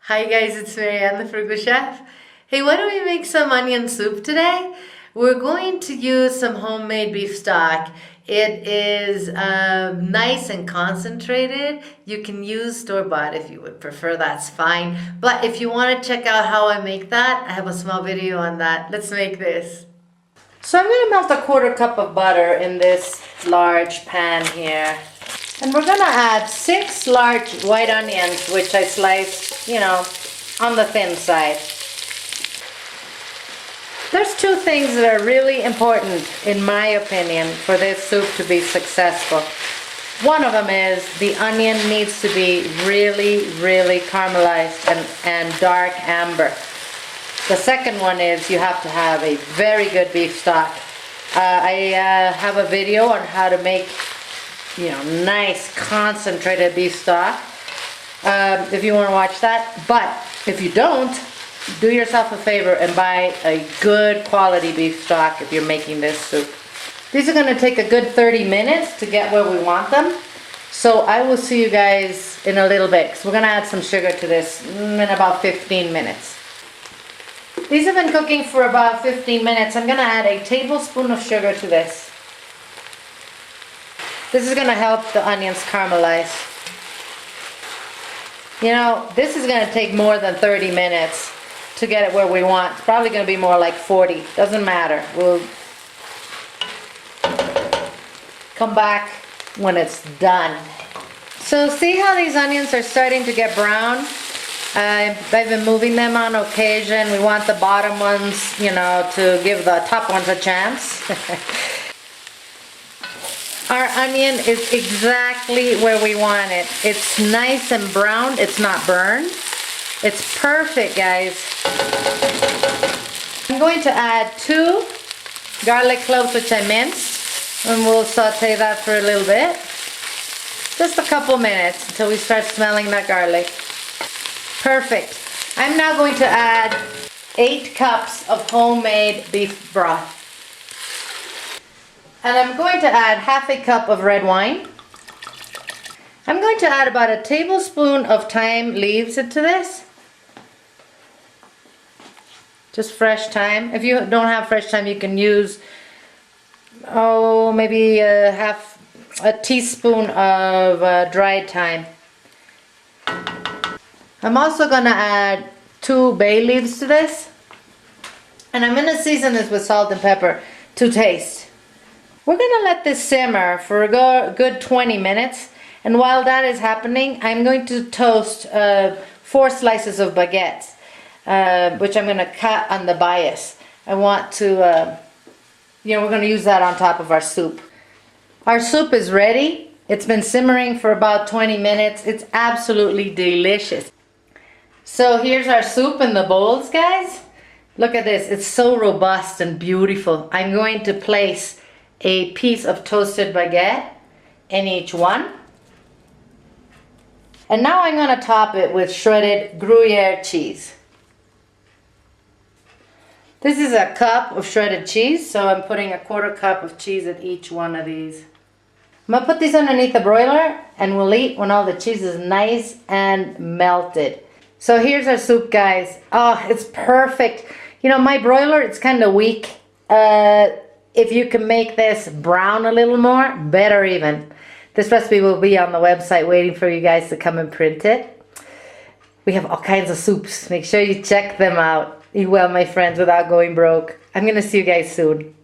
Hi guys, it's Marianne, the Frugal Chef. Hey, why don't we make some onion soup today? We're going to use some homemade beef stock. It is nice and concentrated. You can use store-bought if you would prefer, that's fine. But if you want to check out how I make that, I have a small video on that. Let's make this. So I'm going to melt a 1/4 cup of butter in this large pan here. And we're going to add 6 large white onions, which I sliced, on the thin side. There's 2 things that are really important, in my opinion, for this soup to be successful. One of them is the onion needs to be really, really caramelized and dark amber. The second one is you have to have a very good beef stock. I have a video on how to make nice concentrated beef stock, if you want to watch that. But if you don't, do yourself a favor and buy a good quality beef stock if you're making this soup. These are going to take a good 30 minutes to get where we want them. So I will see you guys in a little bit, because we're going to add some sugar to this in about 15 minutes. These have been cooking for about 15 minutes. I'm going to add a tablespoon of sugar to this. This is going to help the onions caramelize. This is going to take more than 30 minutes to get it where we want. It's probably going to be more like 40. Doesn't matter. We'll come back when it's done. So see how these onions are starting to get brown? I've been moving them on occasion. We want the bottom ones, to give the top ones a chance. Our onion is exactly where we want it. It's nice and brown. It's not burned. It's perfect, guys. I'm going to add 2 garlic cloves, which I minced, and we'll saute that for a little bit. Just a couple minutes until we start smelling that garlic. Perfect. I'm now going to add 8 cups of homemade beef broth. And I'm going to add 1/2 cup of red wine. I'm going to add about a tablespoon of thyme leaves into this. Just fresh thyme. If you don't have fresh thyme, you can use, maybe a teaspoon of dried thyme. I'm also going to add 2 bay leaves to this. And I'm going to season this with salt and pepper to taste. We're going to let this simmer for a good 20 minutes. And while that is happening, I'm going to toast 4 slices of baguettes, which I'm going to cut on the bias. I want to, we're going to use that on top of our soup. Our soup is ready. It's been simmering for about 20 minutes. It's absolutely delicious. So here's our soup in the bowls, guys. Look at this. It's so robust and beautiful. I'm going to place a piece of toasted baguette in each one. And now I'm going to top it with shredded Gruyere cheese. This is a cup of shredded cheese, so I'm putting a 1/4 cup of cheese at each one of these. I'm going to put these underneath the broiler, and we'll eat when all the cheese is nice and melted. So here's our soup, guys. Oh, it's perfect. My broiler, it's kind of weak. If you can make this brown a little more, better even. This recipe will be on the website waiting for you guys to come and print it. We have all kinds of soups. Make sure you check them out. Eat well, my friends, without going broke. I'm going to see you guys soon.